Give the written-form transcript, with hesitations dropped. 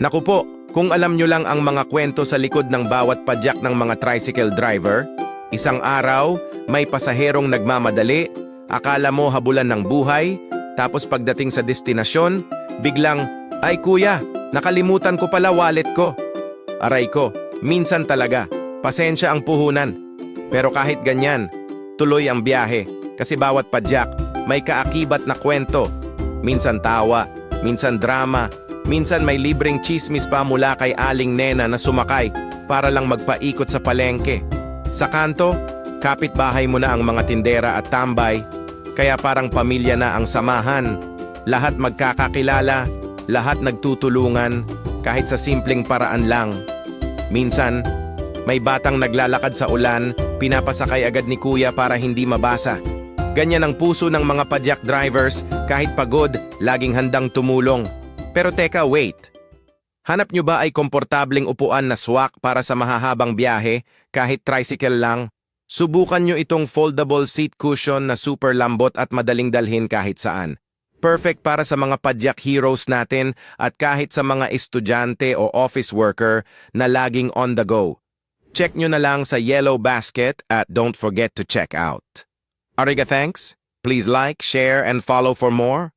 Naku po, kung alam nyo lang ang mga kwento sa likod ng bawat padyak ng mga tricycle driver, isang araw, may pasaherong nagmamadali, akala mo habulan ng buhay, tapos pagdating sa destinasyon, biglang, "Ay kuya, nakalimutan ko pala wallet ko." Aray ko, minsan talaga, pasensya ang puhunan. Pero kahit ganyan, tuloy ang biyahe, kasi bawat padyak, may kaakibat na kwento. Minsan tawa, minsan drama, minsan may libreng chismis pa mula kay Aling Nena na sumakay para lang magpaikot sa palengke. Sa kanto, kapitbahay mo na ang mga tindera at tambay, kaya parang pamilya na ang samahan. Lahat magkakakilala, lahat nagtutulungan, kahit sa simpleng paraan lang. Minsan, may batang naglalakad sa ulan, pinapasakay agad ni kuya para hindi mabasa. Ganyan ang puso ng mga padyak drivers, kahit pagod, laging handang tumulong. Pero teka, wait. Hanap nyo ba ay komportableng upuan na swak para sa mahahabang biyahe, kahit tricycle lang? Subukan nyo itong foldable seat cushion na super lambot at madaling dalhin kahit saan. Perfect para sa mga padyak heroes natin at kahit sa mga estudyante o office worker na laging on the go. Check nyo na lang sa Yellow Basket at don't forget to check out. Ariga, thanks. Please like, share, and follow for more.